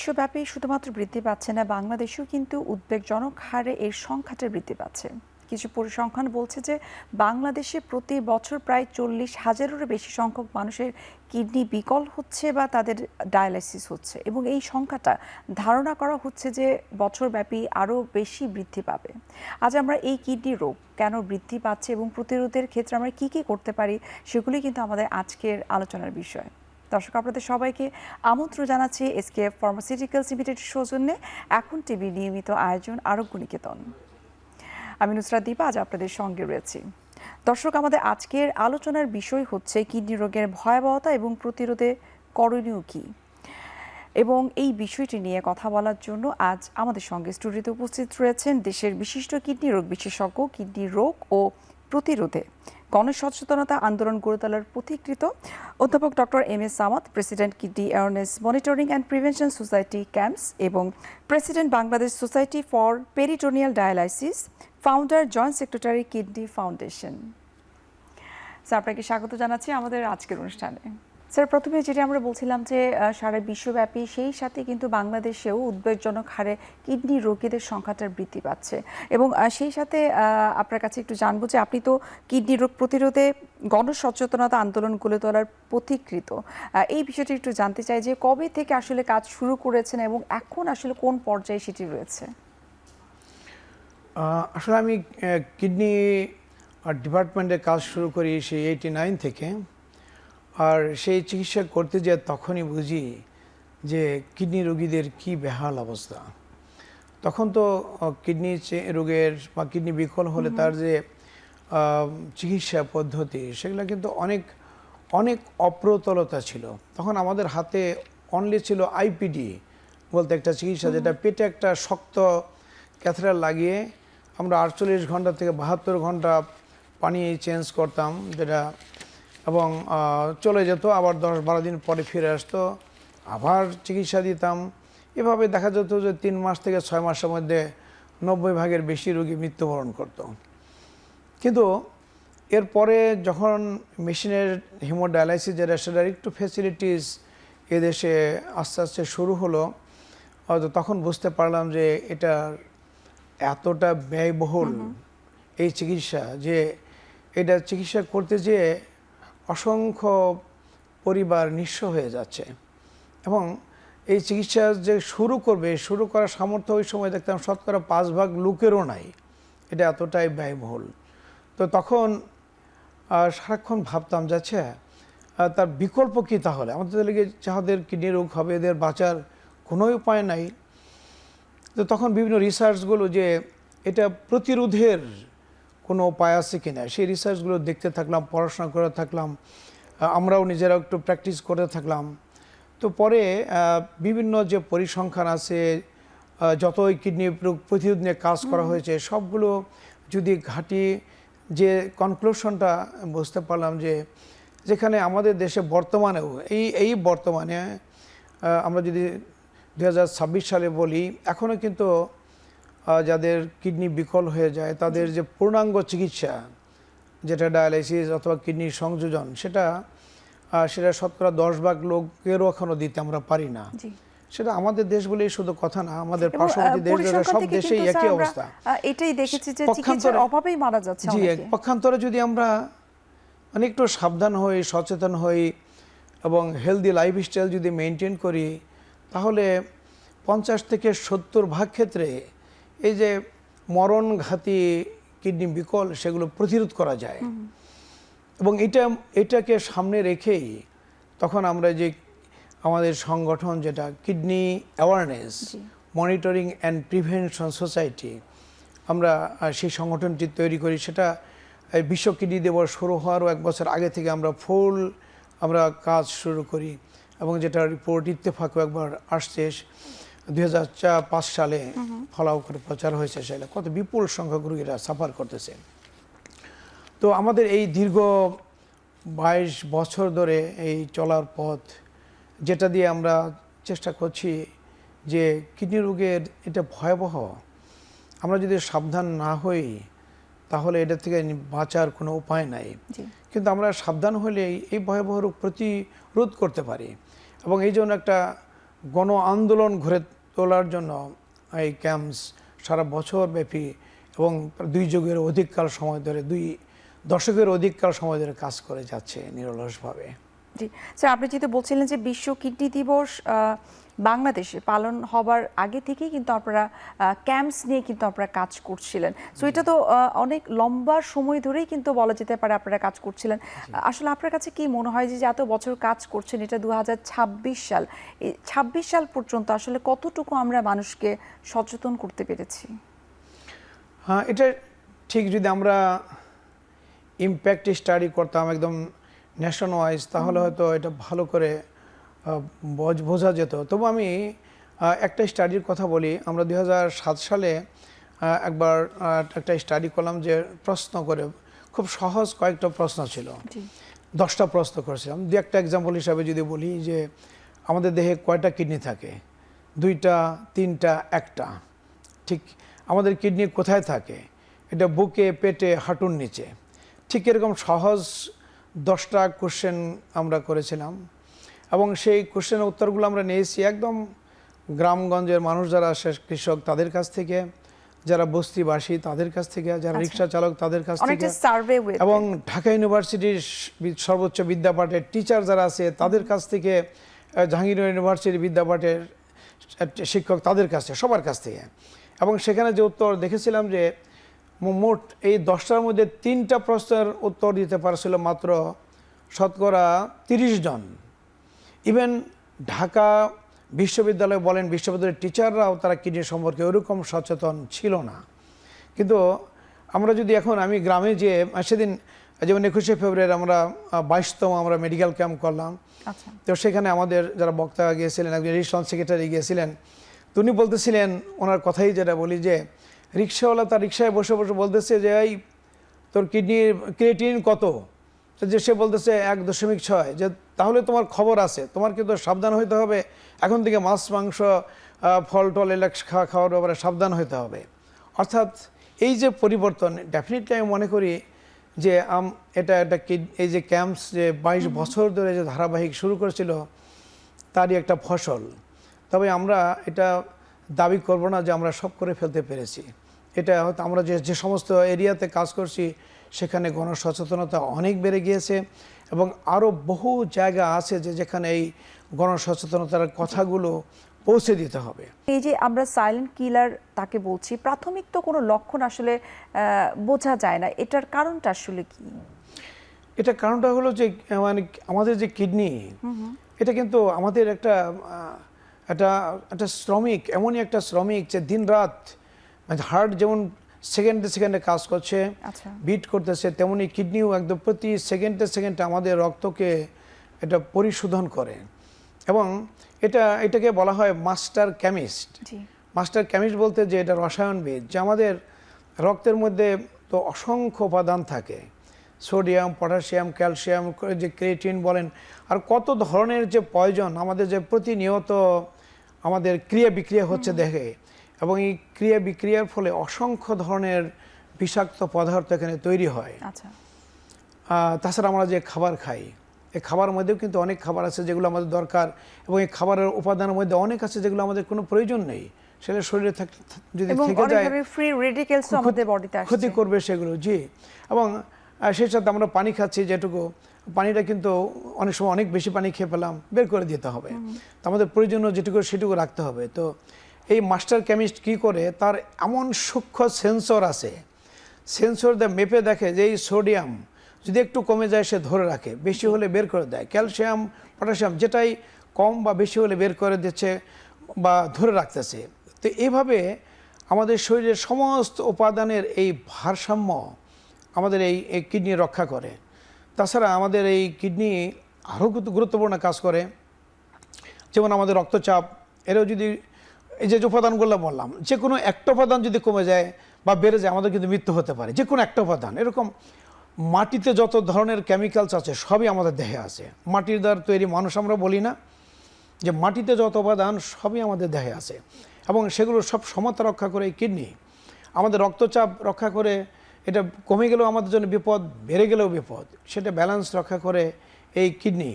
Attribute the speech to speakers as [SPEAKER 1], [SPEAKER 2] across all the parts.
[SPEAKER 1] বিশ্বব্যাপী শুধুমাত্র বৃদ্ধি পাচ্ছে না, বাংলাদেশেও কিন্তু উদ্বেগজনক হারে এর সংখ্যাটা বৃদ্ধি পাচ্ছে। কিছু পরিসংখ্যান বলছে যে বাংলাদেশে প্রতি বছর প্রায় 40,000-এরও বেশি সংখ্যক মানুষের কিডনি বিকল হচ্ছে বা তাদের ডায়ালাইসিস হচ্ছে, এবং এই সংখ্যাটা ধারণা করা হচ্ছে যে বছরব্যাপী আরও বেশি বৃদ্ধি পাবে। আজ আমরা এই কিডনি রোগ কেন বৃদ্ধি পাচ্ছে এবং প্রতিরোধের ক্ষেত্রে আমরা কী কী করতে পারি সেগুলি কিন্তু আমাদের আজকের আলোচনার বিষয়। দর্শক, আপনাদের সবাইকে আমন্ত্রণ জানাচ্ছি এসকেএফ ফার্মাসিউটিক্যালস লিমিটেডের সৌজন্যে এখন টিভি নিয়মিত আয়োজন আরোগ্য নিকেতন। আমি নুসরাত দীপা আজ আপনাদের সঙ্গে রয়েছি। দর্শক, আমাদের আজকের আলোচনার বিষয় হচ্ছে কিডনি রোগের ভয়াবহতা এবং প্রতিরোধে করণীয় কী, এবং এই বিষয়টি নিয়ে কথা বলার জন্য আজ আমাদের সঙ্গে স্টুডিওতে উপস্থিত রয়েছেন দেশের বিশিষ্ট কিডনি রোগ বিশেষজ্ঞ, কিডনি রোগ ও প্রতিরোধে গণসচেতনতা আন্দোলন গড়ে তোলার পথিকৃত অধ্যাপক doctor M S Samad, president kidney awareness monitoring and prevention society CAMPS এবং president Bangladesh society for peritoneal dialysis, founder joint secretary kidney foundation. Sir, আপনাকে স্বাগত জানাচ্ছি আমাদের আজকের অনুষ্ঠানে। স্যার, প্রথমে যেটা আমরা বলছিলাম যে সারা বিশ্বব্যাপী, সেই সাথে কিন্তু বাংলাদেশেও উদ্বেগজনক হারে কিডনি রোগীদের সংখ্যাটা বৃদ্ধি পাচ্ছে, এবং সেই সাথে আপনার কাছে একটু জানবো যে আপনি তো কিডনি রোগ প্রতিরোধে গণসচেতনতা আন্দোলন গড়ে তোলার পথিকৃত, এই বিষয়টি একটু জানতে চাই যে কবে থেকে আসলে কাজ শুরু করেছেন এবং এখন আসলে কোন পর্যায়ে সেটি রয়েছে।
[SPEAKER 2] আসলে আমি কিডনি ডিপার্টমেন্টে কাজ শুরু করি সেই 89 থেকে। আর সেই চিকিৎসা করতে যেয়ে তখনই বুঝি যে কিডনি রোগীদের কি বেহাল অবস্থা। তখন তো কিডনি রোগের বা কিডনি বিকল হলে তার যে চিকিৎসা পদ্ধতি, সেগুলো কিন্তু অনেক অনেক অপ্রতুলতা ছিল। তখন আমাদের হাতে অনলি ছিল আইপিডি বলতে একটা চিকিৎসা, যেটা পেটে একটা শক্ত ক্যাথেটার লাগিয়ে আমরা 48 ঘন্টা থেকে 72 ঘন্টা পানি চেঞ্জ করতাম, যেটা এবং চলে যেত, আবার 10-12 দিন পরে ফিরে আসতো, আবার চিকিৎসা দিতাম। এভাবে দেখা যেত যে 3 মাস থেকে 6 মাসের মধ্যে 90 ভাগের বেশি রোগী মৃত্যুবরণ করত। কিন্তু এরপরে যখন মেশিনের হিমোডায়ালাইসিস যেটা, সেটার একটু ফেসিলিটিস এদেশে আস্তে আস্তে শুরু হলো, তখন বুঝতে পারলাম যে এটা এতটা ব্যয়বহুল এই চিকিৎসা, যে এটা চিকিৎসা করতে যেয়ে অসংখ্য পরিবার নিঃস্ব হয়ে যাচ্ছে। এবং এই চিকিৎসা যে শুরু করার সামর্থ্য ওই সময় দেখতাম 5% লোকেরও নাই, এটা এতটাই ব্যয়বহুল। তো তখন সারাক্ষণ ভাবতাম যাচ্ছে তার বিকল্প কী তাহলে, আমাদের লেগে যাদের কিডনি রোগ হবে এদের বাঁচার কোনো উপায় নাই। তো তখন বিভিন্ন রিসার্চগুলো যে এটা প্রতিরোধের কোনো উপায় আছে কিনা, সেই রিসার্চগুলো দেখতে থাকলাম, পড়াশোনা করে থাকলাম, আমরাও নিজেরা একটু প্র্যাকটিস করে থাকলাম। তো পরে বিভিন্ন যে পরিসংখ্যান আছে, যতই কিডনি রোগ প্রতিরোধ নিয়ে কাজ করা হয়েছে, সবগুলো যদি ঘাঁটি, যে কনক্লুশনটা বুঝতে পারলাম যে যেখানে আমাদের দেশে বর্তমানেও এই বর্তমানে আমরা যদি 2026 সালে বলি, এখনও কিন্তু যাদের কিডনি বিকল হয়ে যায় তাদের যে পূর্ণাঙ্গ চিকিৎসা, যেটা ডায়ালাইসিস অথবা কিডনি সংযোজন, সেটা 10% লোকেরও এখনও দিতে আমরা পারি না। সেটা আমাদের দেশ বলেই শুধু কথা না, আমাদের পার্শ্ববর্তী দেশ, সব দেশেই একই অবস্থা।
[SPEAKER 1] এটাই দেখেছি যে চিকিৎসার অভাবেই মারা যাচ্ছে
[SPEAKER 2] জি,
[SPEAKER 1] অনেকে।
[SPEAKER 2] পক্ষান্তরে যদি আমরা মানে একটু সাবধান হই, সচেতন হই এবং হেলদি লাইফস্টাইল যদি মেনটেন করি, তাহলে 50 থেকে 70 ভাগ ক্ষেত্রে এই যে মরণঘাতী কিডনি বিকল, সেগুলো প্রতিরোধ করা যায়। এবং এটাকে সামনে রেখেই তখন আমরা যে আমাদের সংগঠন, যেটা kidney awareness monitoring and prevention society, আমরা সেই সংগঠনটি তৈরি করি। সেটা বিশ্ব কিডনি দিবস শুরু হওয়ারও 1 বছর আগে থেকে আমরা কাজ শুরু করি, এবং যেটা রিপোর্ট ইত্তেফাকও একবার আসছে 2005 সালে ফলাও করে প্রচার হয়েছে, সেটা কত বিপুল সংখ্যক রোগীরা সাফার করতেছে। তো আমাদের এই দীর্ঘ 22 বছর ধরে এই চলার পথ, যেটা দিয়ে আমরা চেষ্টা করছি যে কিডনি রোগের এটা ভয়াবহ, আমরা যদি সাবধান না হই তাহলে এটা থেকে বাঁচার কোনো উপায় নাই। কিন্তু আমরা সাবধান হলে এই ভয়াবহ রোগ প্রতিরোধ করতে পারি। এবং এই জন্য একটা গণ আন্দোলন গড়ে তোলার জন্য এই ক্যাম্পস সারা বছর ব্যাপী এবং 2 যুগের অধিককাল সময় ধরে 2 দশকের অধিককাল সময় ধরে কাজ করে যাচ্ছে নিরলসভাবে।
[SPEAKER 1] জি স্যার, আপনি যেহেতু বলছিলেন যে বিশ্ব কিডনি দিবস বাংলাদেশে পালন হবার আগে থেকেই কিন্তু আপনারা ক্যাম্পস নিয়ে কিন্তু আপনারা কাজ করছিলেন, সো এটা তো অনেক লম্বা সময় ধরেই কিন্তু বলা যেতে পারে আপনারা কাজ করছিলেন। আসলে আপনার কাছে কি মনে হয় যে এত বছর কাজ করছেন, এটা 2026 সাল, এই 26 সাল পর্যন্ত আসলে কতটুকু আমরা মানুষকে সচেতন করতে পেরেছি?
[SPEAKER 2] হ্যাঁ, এটা ঠিক। যদি আমরা ইমপ্যাক্ট স্টাডি করতাম একদম ন্যাশন ওয়াইজ, তাহলে হয়তো এটা ভালো করে বোঝা যেত। তবু আমি একটা স্টাডির কথা বলি। আমরা 2007 সালে একবার একটা স্টাডি করলাম, যে প্রশ্ন করে, খুব সহজ কয়েকটা প্রশ্ন ছিল, 10টা প্রশ্ন করেছিলাম। একটা এক্সাম্পল হিসাবে যদি বলি যে আমাদের দেহে কয়টা কিডনি থাকে, 2টা, 3টা, 1টা। ঠিক আমাদের কিডনি কোথায় থাকে, এটা বুকে, পেটে, হাঁটুর নিচে। ঠিক এরকম সহজ 10টা কোশ্চেন আমরা করেছিলাম, এবং সেই কোশ্চেনের উত্তরগুলো আমরা নিয়েছি একদম গ্রামগঞ্জের মানুষ যারা আসে, কৃষক তাদের কাছ থেকে, যারা বস্তিবাসী তাদের কাছ থেকে, যারা রিক্সা চালক তাদের কাছ থেকে, এবং ঢাকা ইউনিভার্সিটির সর্বোচ্চ বিদ্যাপীঠের টিচার যারা আছে তাদের কাছ থেকে, জাহাঙ্গীরনগর ইউনিভার্সিটির বিদ্যাপীঠের শিক্ষক তাদের কাছ থেকে, সবার কাছ থেকে। এবং সেখানে যে উত্তর দেখেছিলাম যে মোট এই 10টার মধ্যে 3টা প্রশ্নের উত্তর দিতে পারছিল মাত্র শতকরা 30 জন। ইভেন ঢাকা বিশ্ববিদ্যালয় বলেন, বিশ্ববিদ্যালয়ের টিচাররাও তারা কিডনি সম্পর্কে ওরকম সচেতন ছিল না। কিন্তু আমরা যদি এখন, আমি গ্রামে যে সেদিন, যেমন 21শে ফেব্রুয়ারি আমরা 22তম আমরা মেডিকেল ক্যাম্প করলাম, তো সেখানে আমাদের যারা বক্তা গিয়েছিলেন, একজন রিজিস্ট্রেশন সেক্রেটারি গিয়েছিলেন, তো উনি বলতেছিলেন, ওনার কথাই যেটা বলি, যে রিক্সাওয়ালা তার রিক্সায় বসে বসে বলতেছে যে এই তোর কিডনির ক্রিয়েটিনিন কত, যে সে বলতেছে 1.6, যে তাহলে তোমার খবর আছে, তোমার কিন্তু সাবধান হইতে হবে, এখন থেকে মাছ মাংস ফল টল খাওয়ার ব্যাপারে সাবধান হইতে হবে। অর্থাৎ এই যে পরিবর্তন, ডেফিনেটলি আমি মনে করি যে এটা এই যে ক্যাম্পস যে 22 বছর ধরে যে ধারাবাহিক শুরু করেছিল, তারই একটা ফসল। তবে আমরা এটা দাবি করব না যে আমরা সব করে ফেলতে পেরেছি। এটা হয়তো আমরা যে সমস্ত এরিয়াতে কাজ করছি সেখানে গণসচেতনতা অনেক বেড়ে গিয়েছে, এবং আরও বহু জায়গা আছে যে যেখানে এই গণসচেতনতার কথাগুলো পৌঁছে দিতে হবে।
[SPEAKER 1] এই যে আমরা সাইলেন্ট কিলার তাকে বলছি, প্রাথমিক তো কোনো লক্ষণ আসলে বোঝা যায় না, এটার কারণটা আসলে কি?
[SPEAKER 2] এটার কারণটা হলো যে মানে আমাদের যে কিডনি, এটা কিন্তু আমাদের একটা শ্রমিক, এমনই একটা শ্রমিক যে দিন রাত, মানে হার্ট যেমন সেকেন্ডে সেকেন্ডে কাজ করছে, বিট করতেছে, তেমনি কিডনিও একদম প্রতি সেকেন্ডে সেকেন্ডে আমাদের রক্তকে এটা পরিশোধন করে। এবং এটাকে বলা হয় মাস্টার কেমিস্ট। মাস্টার কেমিস্ট বলতে যে এটা রসায়নবিদ, যে আমাদের রক্তের মধ্যে তো অসংখ্য উপাদান থাকে, সোডিয়াম, পটাশিয়াম, ক্যালসিয়াম, যে ক্রিয়েটিন বলেন, আর কত ধরনের যে প্রয়োজন আমাদের, যে প্রতিনিয়ত আমাদের ক্রিয়া বিক্রিয়া হচ্ছে দেখে, এবং এই ক্রিয়া বিক্রিয়ার ফলে অসংখ্য ধরনের বিষাক্ত পদার্থ এখানে তৈরি হয়। তাছাড়া আমরা যে খাবার খাই, এই খাবারের মধ্যেও কিন্তু অনেক খাবার আছে যেগুলো আমাদের দরকার, এবং এই খাবারের উপাদানের মধ্যে অনেক আছে যেগুলো আমাদের কোনো প্রয়োজন নেই, সেটা শরীরে যদি থেকে যায় ক্ষতি করবে সেগুলো। জি, এবং সেই সাথে আমরা পানি খাচ্ছি, যেটুকু পানিটা কিন্তু অনেক সময় অনেক বেশি পানি খেয়ে পেলাম, বের করে দিতে হবে। তো আমাদের প্রয়োজনীয় যেটুকু সেটুকু রাখতে হবে। তো এই মাস্টার কেমিস্ট কি করে, তার এমন সূক্ষ্ম সেন্সর আছে, সেন্সর দিয়ে মেপে দেখে যে এই সোডিয়াম যদি একটু কমে যায় সে ধরে রাখে, বেশি হলে বের করে দেয়, ক্যালসিয়াম, পটাশিয়াম যেটাই কম বা বেশি হলে বের করে দিচ্ছে বা ধরে রাখতেছে। তো এইভাবে আমাদের শরীরের সমস্ত উপাদানের এই ভারসাম্য আমাদের এই কিডনি রক্ষা করে। তাছাড়া আমাদের এই কিডনি আরও গুরুত্বপূর্ণ কাজ করে, যেমন আমাদের রক্তচাপ, এরও যদি এই যে উপাদানগুলো বললাম, যে কোনো একটা উপাদান যদি কমে যায় বা বেড়ে যায়, আমাদের কিন্তু মৃত্যু হতে পারে, যে কোনো একটা উপাদান। এরকম মাটিতে যত ধরনের কেমিক্যালস আছে সবই আমাদের দেহে আছে। মাটির দ্বারা তৈরি মানুষ আমরা বলি না, যে মাটিতে যত উপাদান সবই আমাদের দেহে আছে, এবং সেগুলো সব সমতা রক্ষা করে এই কিডনি। আমাদের রক্তচাপ রক্ষা করে, এটা কমে গেলেও আমাদের জন্য বিপদ, বেড়ে গেলেও বিপদ, সেটা ব্যালেন্স রক্ষা করে এই কিডনি।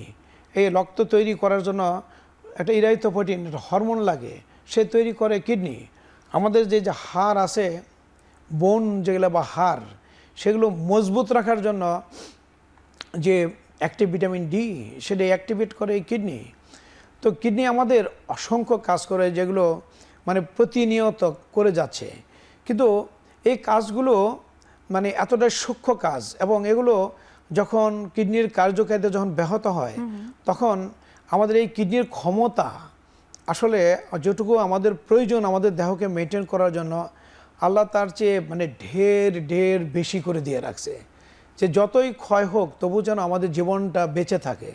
[SPEAKER 2] এই রক্ত তৈরি করার জন্য একটা ইরাইথোপোয়েটিন হরমোন লাগে, সে তৈরি করে কিডনি। আমাদের যে যে হাড় আছে, বোন যেগুলো বা হাড়, সেগুলো মজবুত রাখার জন্য যে অ্যাক্টিভ ভিটামিন ডি, সেটা অ্যাক্টিভেট করে এই কিডনি। তো কিডনি আমাদের অসংখ্য কাজ করে, যেগুলো মানে প্রতিনিয়ত করে যাচ্ছে। কিন্তু এই কাজগুলো মানে এতটা সূক্ষ্ম কাজ, এবং এগুলো যখন কিডনির কার্যকারিতা যখন ব্যাহত হয়, তখন আমাদের এই কিডনির ক্ষমতা আসলে যেটুকু আমাদের প্রয়োজন আমাদের দেহকে মেনটেন করার জন্য, আল্লাহ তার চেয়ে মানে ঢের বেশি করে দিয়ে রাখছে, যে যতই ক্ষয় হোক তবু যেন আমাদের জীবনটা বেঁচে থাকে।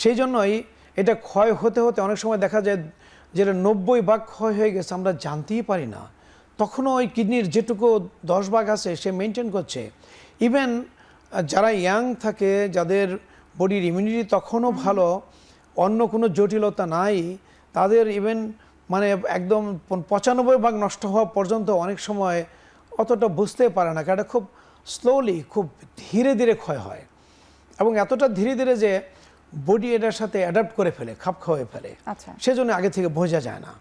[SPEAKER 2] সেই জন্যই এটা ক্ষয় হতে হতে অনেক সময় দেখা যায় যেটা 90 ভাগ ক্ষয় হয়ে গেছে, আমরা জানতেই পারি না। তখনও ওই কিডনির যেটুকু 10 ভাগ আছে সে মেনটেন করছে। ইভেন যারা ইয়াং থাকে, যাদের বডির ইমিউনিটি তখনও ভালো, অন্য কোনো জটিলতা নাই, তাদের ইভেন মানে একদম 95 ভাগ নষ্ট হওয়া পর্যন্ত অনেক সময় অতটা বুঝতে পারে না, কারণ এটা খুব স্লোলি, খুব ধীরে ধীরে ক্ষয় হয়, এবং এতটা ধীরে ধীরে যে বডি এটার সাথে অ্যাডাপ্ট করে ফেলে, খাপ খাওয়াই ফেলে।
[SPEAKER 1] আচ্ছা,
[SPEAKER 2] সেজন্য আগে থেকে বোঝা যায় না।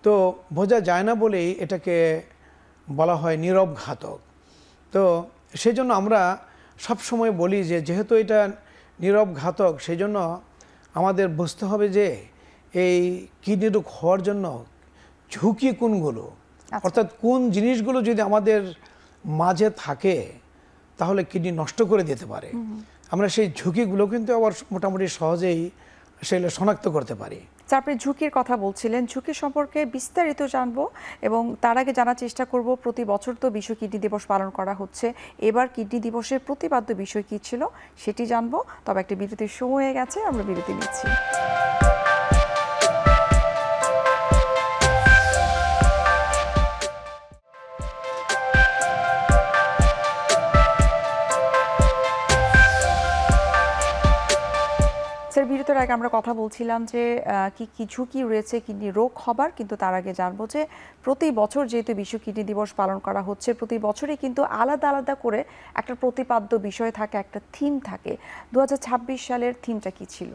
[SPEAKER 2] তো বোঝা যায় না বলেই এটাকে বলা হয় নীরব ঘাতক। তো সেই জন্য আমরা সবসময় বলি যে যেহেতু এটা নীরব ঘাতক, সেই জন্য আমাদের বুঝতে হবে যে এই কিডনি রোগ হওয়ার জন্য ঝুঁকি কোনগুলো, অর্থাৎ কোন জিনিসগুলো যদি আমাদের মাঝে থাকে তাহলে কিডনি নষ্ট করে দিতে পারে। আমরা সেই ঝুঁকিগুলো কিন্তু আবার মোটামুটি সহজেই সেগুলো শনাক্ত করতে পারি।
[SPEAKER 1] আপনি ঝুঁকির কথা বলছিলেন, ঝুঁকি সম্পর্কে বিস্তারিত জানবো, এবং তার আগে জানার চেষ্টা করব প্রতি বছর তো বিশ্ব কিডনি দিবস পালন করা হচ্ছে, এবার কিডনি দিবসের প্রতিপাদ্য বিষয় কী ছিল সেটি জানবো। তবে একটি বিরতির সময় হয়ে গেছে, আমরা বিরতি নিচ্ছি। স্যার, বিরতির আগে আমরা কথা বলছিলাম যে কি কি ঝুঁকি রয়েছে কিডনি রোগ হবার, কিন্তু তার আগে জানবো যে প্রতি বছর যেহেতু বিশ্ব কিডনি দিবস পালন করা হচ্ছে, প্রতি বছরই কিন্তু আলাদা আলাদা করে একটা প্রতিপাদ্য বিষয় থাকে, একটা থিম থাকে। 2026 সালের থিমটা কি ছিল?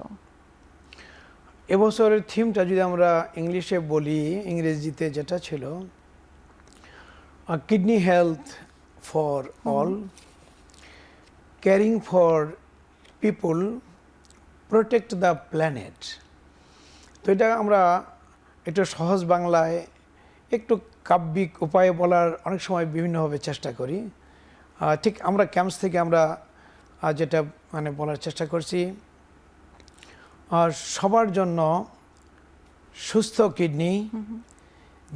[SPEAKER 2] এবছরের থিমটা যদি আমরা ইংলিশে বলি, ইংরেজিতে যেটা ছিল kidney health for all, caring for people, protect the planet. তো এটা আমরা একটু সহজ বাংলায় একটু কাব্যিক উপায়ে বলার অনেক সময় বিভিন্নভাবে চেষ্টা করি। ঠিক আমরা ক্যাম্পস থেকে আমরা যেটা মানে বলার চেষ্টা করছি, সবার জন্য সুস্থ কিডনি,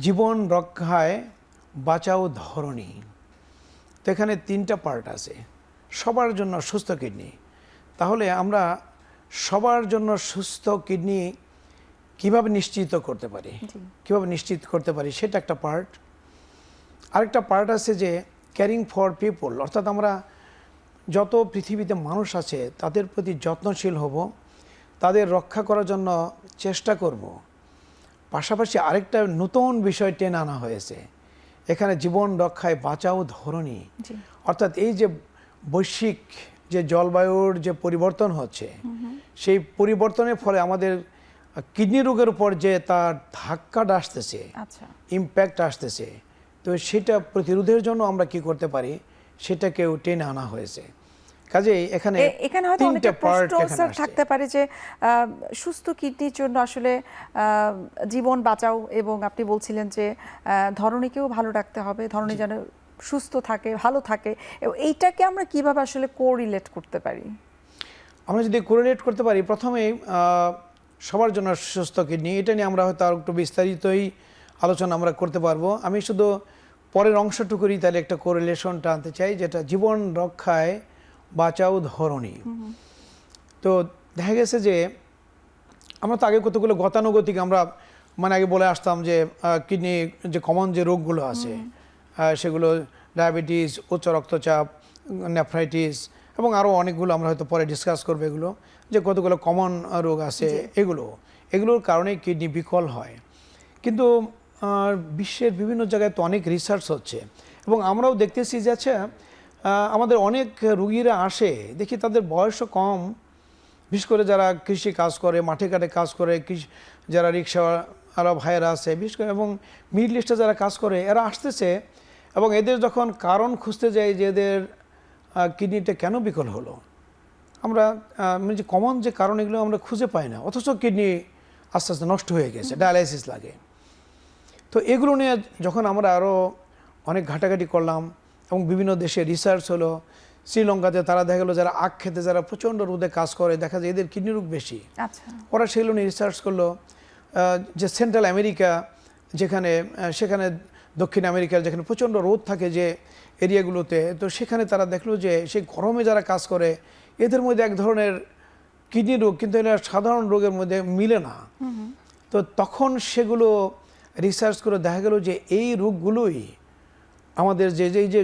[SPEAKER 2] জীবন রক্ষায় বাঁচাও ধরণী। তো এখানে 3টা পার্ট আছে। সবার জন্য সুস্থ কিডনি, তাহলে আমরা সবার জন্য সুস্থ কিডনি কিভাবে নিশ্চিত করতে পারি, কিভাবে নিশ্চিত করতে পারি সেটা একটা পার্ট। আরেকটা পার্ট আছে যে কেয়ারিং ফর পিপল, অর্থাৎ আমরা যত পৃথিবীতে মানুষ আছে তাদের প্রতি যত্নশীল হব, তাদের রক্ষা করার জন্য চেষ্টা করব। পাশাপাশি আরেকটা নতুন বিষয় টেনে আনা হয়েছে এখানে, জীবন রক্ষায় বাঁচাও ধরণী। অর্থাৎ এই যে বৈশ্বিক যে জলবায়ুর যে পরিবর্তন হচ্ছে, সেই পরিবর্তনের ফলে আমাদের কিডনি রোগের উপর যে তার ধাক্কাটা আসতেছে, ইম্প্যাক্ট আসতেছে, তো সেটা প্রতিরোধের জন্য আমরা কি করতে পারি সেটাকেও টেনে আনা হয়েছে। কাজেই এখানে
[SPEAKER 1] হয়তো অনেকটা প্রশ্ন স্যার থাকতে পারে যে সুস্থ কিডনির জন্য আসলে জীবন বাঁচাও, এবং আপনি বলছিলেন যে ধরণীকেও ভালো রাখতে হবে, ধরণী যেন সুস্থ থাকে, ভালো থাকে, এবং এইটাকে আমরা কিভাবে আসলে কোরিলেট করতে পারি?
[SPEAKER 2] আমরা যদি কোরিলেট করতে পারি, প্রথমেই সবার জন্য সুস্থ কিডনি, এটা নিয়ে আমরা হয়তো আর একটু বিস্তারিতই আলোচনা আমরা করতে পারবো। আমি শুধু পরের অংশটুকুরই তাহলে একটা কোরিলেশনটা আনতে চাই, যেটা জীবন রক্ষায় বাঁচাও ধরণী। তো দেখা গেছে যে আমরা তো আগে কতগুলো গতানুগতিক আমরা মানে আগে বলে আসতাম যে কিডনি যে কমন যে রোগগুলো আছে সেগুলো ডায়াবেটিস, উচ্চ রক্তচাপ, নেফ্রাইটিস এবং আরও অনেকগুলো আমরা হয়তো পরে ডিসকাস করবো, এগুলো যে কতগুলো কমন রোগ আছে, এগুলোর কারণে কিডনি বিকল হয়। কিন্তু বিশ্বের বিভিন্ন জায়গায় তো অনেক রিসার্চ হচ্ছে, এবং আমরাও দেখতেছি যে আচ্ছা আমাদের অনেক রুগীরা আসে, দেখি তাদের বয়সও কম, বিশেষ করে যারা কৃষি কাজ করে, মাঠে ঘাটে কাজ করে, যারা রিক্সাওয়ালা ভাইয়েরা আছে বিশেষ করে, এবং মিডল ইস্টে যারা কাজ করে এরা আসতেছে, এবং এদের যখন কারণ খুঁজতে যাই যে এদের কিডনিটা কেন বিকল হলো, আমরা মানে যে কমন যে কারণ এগুলো আমরা খুঁজে পাই না, অথচ কিডনি আস্তে আস্তে নষ্ট হয়ে গেছে, ডায়ালাইসিস লাগে। তো এগুলো নিয়ে যখন আমরা আরও অনেক ঘাটাঘাটি করলাম এবং বিভিন্ন দেশে রিসার্চ হলো, শ্রীলঙ্কাতে তারা দেখা গেলো যারা আখ খেতে যারা প্রচণ্ড রোদে কাজ করে, দেখা যায় এদের কিডনি রোগ বেশি।
[SPEAKER 1] আচ্ছা,
[SPEAKER 2] ওরা সেগুলো নিয়ে রিসার্চ করলো যে সেন্ট্রাল আমেরিকা সেখানে দক্ষিণ আমেরিকার যেখানে প্রচণ্ড রোদ থাকে যে এরিয়াগুলোতে, তো সেখানে তারা দেখলো যে সেই গরমে যারা কাজ করে এদের মধ্যে এক ধরনের কিডনি রোগ, কিন্তু এটা সাধারণ রোগের মধ্যে মিলে না। তো তখন সেগুলো রিসার্চ করে দেখা গেল যে এই রোগগুলোই আমাদের যে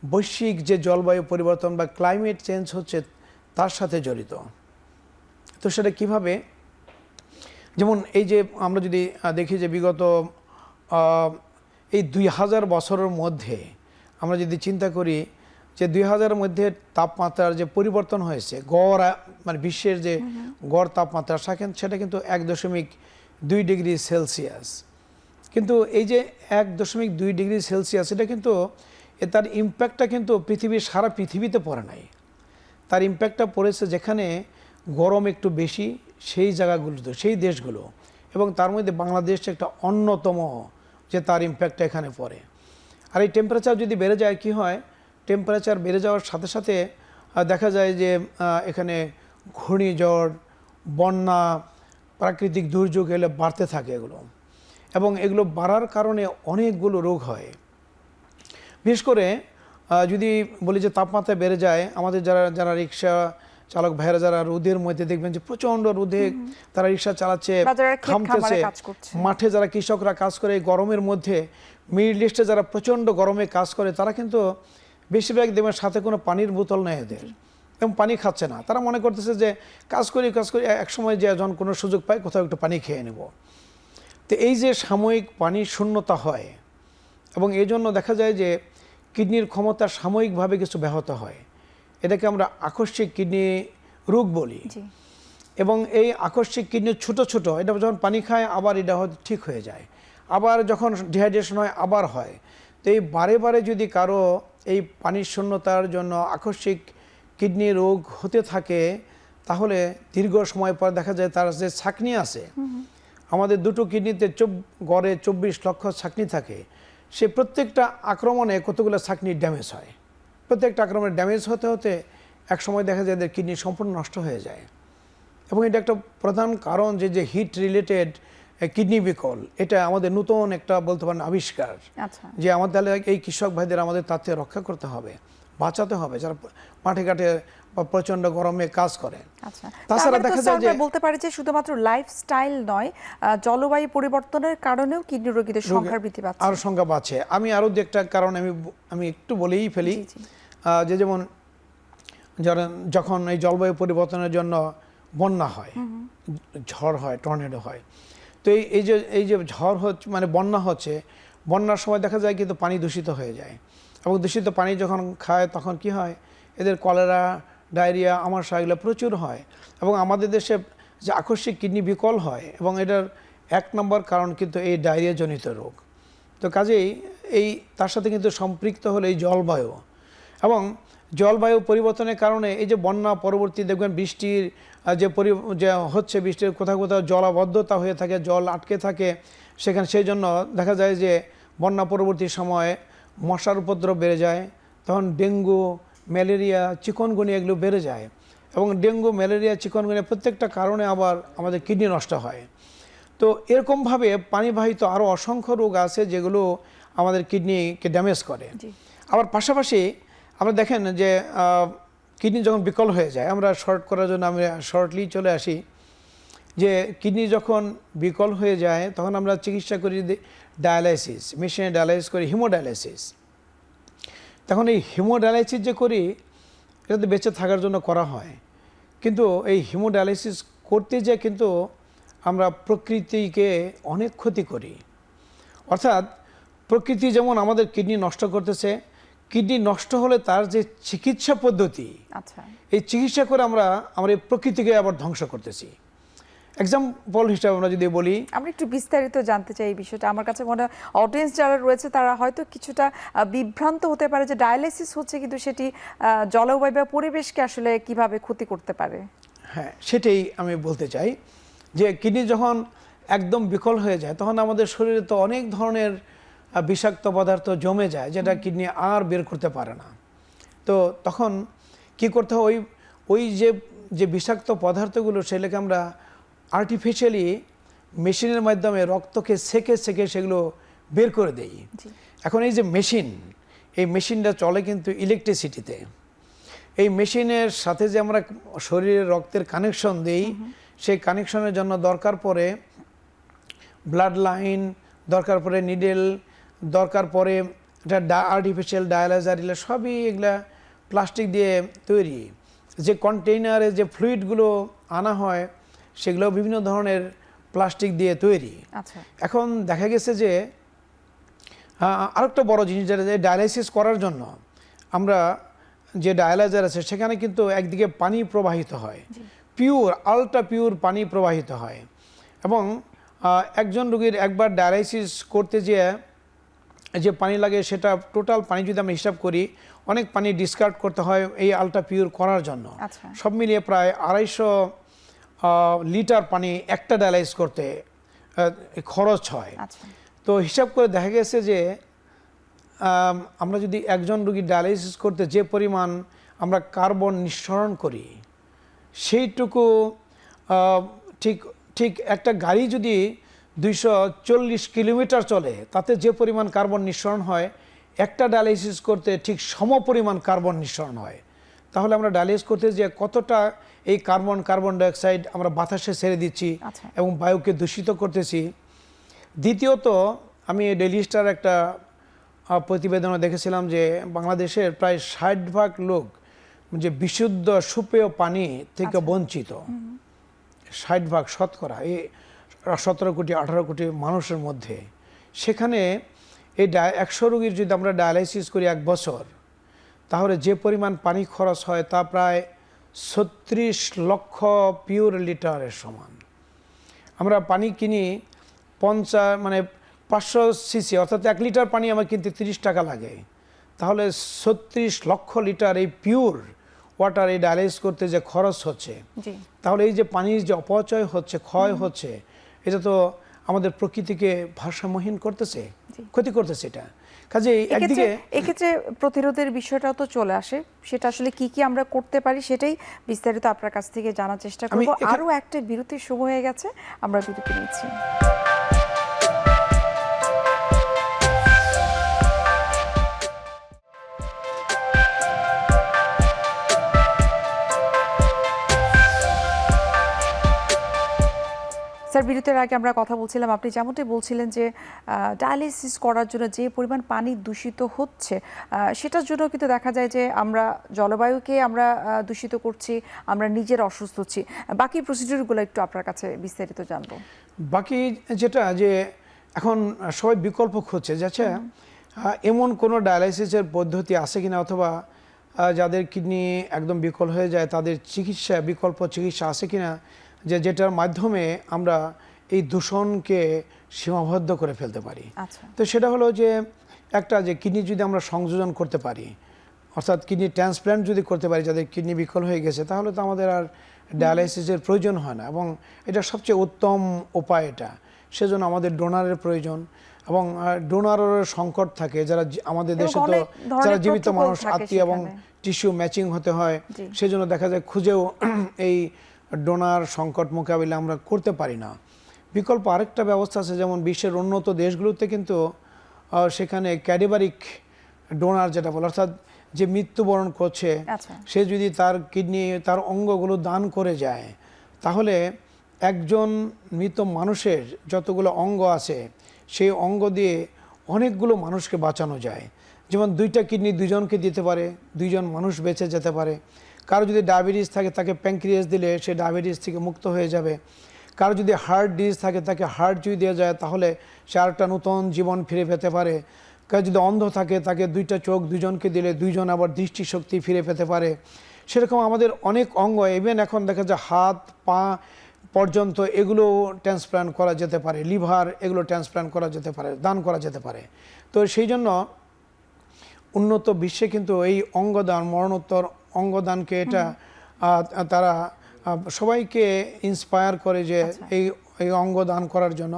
[SPEAKER 2] বৈশ্বিক যে জলবায়ু পরিবর্তন বা ক্লাইমেট চেঞ্জ হচ্ছে তার সাথে জড়িত। তো সেটা কিভাবে, যেমন এই যে আমরা যদি দেখি যে বিগত এই 2000 বছরের মধ্যে আমরা যদি চিন্তা করি যে 2000-এর মধ্যে তাপমাত্রার যে পরিবর্তন হয়েছে, গড় মানে বিশ্বের যে গড় তাপমাত্রা সেটা কিন্তু 1.2 ডিগ্রি সেলসিয়াস। কিন্তু এই যে 1.2 ডিগ্রি সেলসিয়াস এটা কিন্তু তার ইম্প্যাক্টটা কিন্তু সারা পৃথিবীতে পড়ে নাই। তার ইম্প্যাক্টটা পড়েছে যেখানে গরম একটু বেশি সেই জায়গাগুলোতে, সেই দেশগুলো, এবং তার মধ্যে বাংলাদেশ একটা অন্যতম যে তার ইম্প্যাক্টটা এখানে পড়ে। আর এই টেম্পারেচার যদি বেড়ে যায় কি হয়, টেম্পারেচার বেড়ে যাওয়ার সাথে সাথে দেখা যায় যে এখানে ঘূর্ণিঝড়, বন্যা, প্রাকৃতিক দুর্যোগ এলে বাড়তে থাকে এগুলো, এবং এগুলো বাড়ার কারণে অনেকগুলো রোগ হয়। বিশেষ করে যদি বলি যে তাপমাত্রা বেড়ে যায়, আমাদের যারা রিক্সা চালক ভাইয়েরা যারা রোদের মধ্যে দেখবেন যে প্রচণ্ড রোদে তারা রিক্সা চালাচ্ছে, ঘামতেছে, মাঠে যারা কৃষকরা কাজ করে এই গরমের মধ্যে, মিডল ইস্টে যারা প্রচণ্ড গরমে কাজ করে তারা কিন্তু বেশিরভাগ দেখবেন সাথে কোনো পানির বোতল নেই এদের, এবং পানি খাচ্ছে না। তারা মনে করতেছে যে কাজ করি একসময় যে যখন কোনো সুযোগ পায় কোথাও একটু পানি খেয়ে নেব। তো এই যে সাময়িক পানির শূন্যতা হয়, এবং এই জন্য দেখা যায় যে কিডনির ক্ষমতা সাময়িকভাবে কিছু ব্যাহত হয়, এটাকে আমরা আকস্মিক কিডনি রোগ বলি। এবং এই আকস্মিক কিডনি ছোট ছোট, এটা যখন পানি খায় আবার এটা হয়তো ঠিক হয়ে যায়, আবার যখন ডিহাইড্রেশন হয় আবার হয়। তো এই বারে বারে যদি কারো এই পানির শূন্যতার জন্য আকস্মিক কিডনি রোগ হতে থাকে, তাহলে দীর্ঘ সময় পর দেখা যায় তার যে ছাঁকনি আছে, আমাদের দুটো কিডনিতে গড়ে 24 লক্ষ ছাঁকনি থাকে, সে প্রত্যেকটা আক্রমণে কতগুলো ছাঁকনি ড্যামেজ হয়। প্রত্যেকটা আক্রমণে ড্যামেজ হতে হতে এক সময় দেখা যায় এদের কিডনি সম্পূর্ণ নষ্ট হয়ে যায়। এবং এটা একটা প্রধান কারণ যে হিট রিলেটেড কিডনি বিকল, এটা আমাদের নতুন একটা বলতে পারেন আবিষ্কার। যে আমাদের এই কৃষক ভাইদের আমাদের তার থেকে রক্ষা করতে হবে, বাঁচাতে হবে, যারা মাঠে ঘাটে প্রচন্ড গরমে কাজ করে।
[SPEAKER 1] তাছাড়া দেখা যায় যে বলতে পারি যে শুধুমাত্র লাইফস্টাইল নয়, জলবায়ু পরিবর্তনের কারণেও কিডনি রোগীদের সংখ্যা বৃদ্ধি পাচ্ছে,
[SPEAKER 2] আর সংখ্যা বাড়ছে। আমি আরো একটা কারণ আমি একটু বলেই ফেলি, যে যেমন যখন এই জলবায়ু পরিবর্তনের জন্য বন্যা হয়, ঝড় হয়, টর্নেডো হয়, তো এই যে ঝড় হচ্ছে মানে বন্যা হচ্ছে, বন্যার সময় দেখা যায় কিন্তু পানি দূষিত হয়ে যায়, এবং দূষিত পানি যখন খায় তখন কি হয়, এদের কলেরা, ডায়রিয়া, আমাশা এগুলো প্রচুর হয়, এবং আমাদের দেশে যে আকস্মিক কিডনি বিকল হয়, এবং এটার 1 নম্বর কারণ কিন্তু এই ডায়রিয়া জনিত রোগ। তো কাজেই তার সাথে কিন্তু সম্পৃক্ত হলো এই জলবায়ু, এবং জলবায়ু পরিবর্তনের কারণে এই যে বন্যা পরবর্তী দেখবেন বৃষ্টির যে হচ্ছে, বৃষ্টির কোথাও কোথাও জলাবদ্ধতা হয়ে থাকে, জল আটকে থাকে সেখানে, সেই জন্য দেখা যায় যে বন্যা পরবর্তী সময়ে মশার উপদ্রব বেড়ে যায়, তখন ডেঙ্গু, ম্যালেরিয়া, চিকনগুনিয়া এগুলো বেড়ে যায়, এবং ডেঙ্গু, ম্যালেরিয়া, চিকনগুনিয়া প্রত্যেকটা কারণে আবার আমাদের কিডনি নষ্ট হয়। তো এরকমভাবে পানিবাহিত আরও অসংখ্য রোগ আছে যেগুলো আমাদের কিডনিকে ড্যামেজ করে। আবার পাশাপাশি আমরা দেখেন যে কিডনি যখন বিকল হয়ে যায়, আমরা শর্ট করার জন্য আমরা শর্টলি চলে আসি, যে কিডনি যখন বিকল হয়ে যায় তখন আমরা চিকিৎসা করি ডায়ালাইসিস, মেশিনে ডায়ালাইসিস করি, হিমোডায়ালাইসিস। তখন এই হিমোডায়ালাইসিস যে করি এটা তো বেঁচে থাকার জন্য করা হয়, কিন্তু এই হিমোডায়ালাইসিস করতে যে কিন্তু আমরা প্রকৃতিকে অনেক ক্ষতি করি। অর্থাৎ প্রকৃতি যেমন আমাদের কিডনি নষ্ট করতেছে, কিডনি নষ্ট হলে তার যে চিকিৎসা পদ্ধতি, এই চিকিৎসা করে আমরা এই প্রকৃতিকে আবার ধ্বংস করতেছি। এক্সাম্পল হিসাবে আমরা যদি বলি,
[SPEAKER 1] আমরা একটু বিস্তারিত জানতে চাই এই বিষয়টা। আমার কাছে মনে হয় অডিয়েন্স যারা রয়েছে তারা হয়তো কিছুটা বিভ্রান্ত হতে পারে যে ডায়ালিসিস হচ্ছে, কিন্তু সেটি জলবায়ু বা পরিবেশকে আসলে কিভাবে ক্ষতি করতে পারে।
[SPEAKER 2] হ্যাঁ, সেটাই আমি বলতে চাই যে কিডনি যখন একদম বিকল হয়ে যায় তখন আমাদের শরীরে তো অনেক ধরনের বিষাক্ত পদার্থ জমে যায়, যেটা কিডনি আর বের করতে পারে না। তো তখন কি করতে হয়, ওই যে যে বিষাক্ত পদার্থগুলো সেগুলোকে আমরা আর্টিফিশিয়ালি মেশিনের মাধ্যমে রক্তকে সেকে সেকে সেগুলো বের করে দেই। এখন এই যে মেশিন, এই মেশিনটা চলে কিন্তু ইলেকট্রিসিটিতে। এই মেশিনের সাথে যে আমরা শরীরের রক্তের কানেকশন দেই, সেই কানেকশনের জন্য দরকার পড়ে ব্লাড লাইন, দরকার পড়ে নিডেল, দরকার পড়ে এটা আর্টিফিশিয়াল ডায়ালাইজার, এগুলো সবই এগুলা প্লাস্টিক দিয়ে তৈরি। যে কন্টেইনারে যে ফ্লুইডগুলো আনা হয় সেগুলো বিভিন্ন ধরনের প্লাস্টিক দিয়ে তৈরি।
[SPEAKER 1] আচ্ছা,
[SPEAKER 2] এখন দেখা গেছে যে আরেকটা বড় জিনিস, যেটা ডায়ালাইসিস করার জন্য আমরা যে ডায়ালাইজার আছে সেখানে কিন্তু একদিকে পানি প্রবাহিত হয়, পিওর আলট্রা পিওর পানি প্রবাহিত হয়, এবং একজন রোগীর একবার ডায়ালাইসিস করতে যেয়ে যে পানি লাগে সেটা টোটাল পানি যদি আমরা হিসাব করি, অনেক পানি ডিসকার্ড করতে হয় এই আলট্রা পিওর করার জন্য। সব মিলিয়ে প্রায় 250 লিটার পানি একটা ডায়ালাইসিস করতে খরচ হয়। তো হিসাব করে দেখা গেছে যে আমরা যদি একজন রোগী ডায়ালাইসিস করতে যে পরিমাণ আমরা কার্বন নিঃসরণ করি, সেইটুকু ঠিক ঠিক একটা গাড়ি যদি 240 কিলোমিটার চলে তাতে যে পরিমাণ কার্বন নিঃসরণ হয়, একটা ডায়ালাইসিস করতে ঠিক সমপরিমাণ কার্বন নিঃসরণ হয়। তাহলে আমরা ডায়ালাইসিস করতে যে কতটা এই কার্বন ডাইঅক্সাইড আমরা বাতাসে ছেড়ে দিচ্ছি এবং বায়ুকে দূষিত করতেছি। দ্বিতীয়ত, আমি ডেইলি স্টার একটা প্রতিবেদনে দেখেছিলাম যে বাংলাদেশের প্রায় 60% লোক যে বিশুদ্ধ সুপেয় পানি থেকে বঞ্চিত। 60% শতকরা, এই 17 কোটি 18 কোটি মানুষের মধ্যে। সেখানে এই 100 রোগীর যদি আমরা ডায়ালাইসিস করি 1 বছর, তাহলে যে পরিমাণ পানি খরচ হয় তা প্রায় 36 লক্ষ পিওর লিটারের সমান। আমরা পানি কিনি 500 সিসি, অর্থাৎ 1 লিটার পানি আমার কিনতে 30 টাকা লাগে। তাহলে 36 লক্ষ লিটার এই পিওর ওয়াটার এই ডায়ালাইসিস করতে যে খরচ হচ্ছে, তাহলে এই যে পানির যে অপচয় হচ্ছে, ক্ষয় হচ্ছে, এটা তো আমাদের প্রকৃতিকে ভারসাম্যহীন করতেছে, ক্ষতি করতেছে। এটা কাজে একদিকে
[SPEAKER 1] এক্ষেত্রে প্রতিরোধের বিষয়টাও তো চলে আসে। সেটা আসলে কি কি আমরা করতে পারি সেটাই বিস্তারিত আপনার কাছ থেকে জানার চেষ্টা করব। আরও একটা বিরতির সময় হয়ে গেছে, আমরা বিরতি নিচ্ছি। স্যার, বিরতির আগে আমরা কথা বলছিলাম, আপনি যেমনটি বলছিলেন যে ডায়ালিসিস করার জন্য যে পরিমাণ পানি দূষিত হচ্ছে, সেটার জন্য কিন্তু দেখা যায় যে আমরা জলবায়ুকে আমরা দূষিত করছি, আমরা নিজের অসুস্থ হচ্ছি। বাকি প্রসিডিউরগুলো একটু আপনার কাছে বিস্তারিত জানবো।
[SPEAKER 2] বাকি যেটা, যে এখন সবাই বিকল্প খুঁজছে, যাচ্ছে এমন কোনো ডায়ালাইসিসের পদ্ধতি আছে কিনা, অথবা যাদের কিডনি একদম বিকল হয়ে যায় তাদের বিকল্প চিকিৎসা আছে কিনা, যেটার মাধ্যমে আমরা এই দূষণকে সীমাবদ্ধ করে ফেলতে পারি। তো সেটা হলো যে একটা, যে কিডনি যদি আমরা সংযোজন করতে পারি, অর্থাৎ কিডনি ট্রান্সপ্ল্যান্ট যদি করতে পারি, যাদের কিডনি বিকল হয়ে গেছে, তাহলে তো আমাদের আর ডায়ালাইসিসের প্রয়োজন হয় না, এবং এটা সবচেয়ে উত্তম উপায়। এটা সেজন্য আমাদের ডোনারের প্রয়োজন, এবং ডোনারের সংকট থাকে, যারা আমাদের দেশে তো যারা জীবিত মানুষ আত্মীয় এবং টিস্যু ম্যাচিং হতে হয়, সেজন্য দেখা যায় খুঁজেও এই ডোনার সংকট মোকাবিলা আমরা করতে পারি না। বিকল্প আরেকটা ব্যবস্থা আছে, যেমন বিশ্বের উন্নত দেশগুলোতে কিন্তু সেখানে ক্যাডাভারিক ডোনার যেটা বলে, অর্থাৎ যে মৃত্যুবরণ করছে সে যদি তার কিডনি, তার অঙ্গগুলো দান করে যায়, তাহলে একজন মৃত মানুষের যতগুলো অঙ্গ আছে সেই অঙ্গ দিয়ে অনেকগুলো মানুষকে বাঁচানো যায়। যেমন 2টা কিডনি 2জনকে দিতে পারে, 2জন মানুষ বেঁচে যেতে পারে। কারো যদি ডায়াবেটিস থাকে তাকে প্যানক্রিয়াস দিলে সে ডায়াবেটিস থেকে মুক্ত হয়ে যাবে। কারো যদি হার্ট ডিজিজ থাকে তাকে হার্ট যদি দেওয়া যায় তাহলে সে আরেকটা নতুন জীবন ফিরে পেতে পারে। কারো যদি অন্ধ থাকে তাকে 2টা চোখ 2জনকে দিলে 2জন আবার দৃষ্টিশক্তি ফিরে পেতে পারে। সেরকম আমাদের অনেক অঙ্গ, ইভেন এখন দেখা যায় হাত পা পর্যন্ত এগুলো ট্রান্সপ্লান্ট করা যেতে পারে, লিভার এগুলো ট্রান্সপ্লান্ট করা যেতে পারে, দান করা যেতে পারে। তো সেই জন্য উন্নত বিশ্বে কিন্তু এই অঙ্গদান, মরণোত্তর অঙ্গদানকে এটা তারা সবাইকে ইন্সপায়ার করে যে এই অঙ্গদান করার জন্য।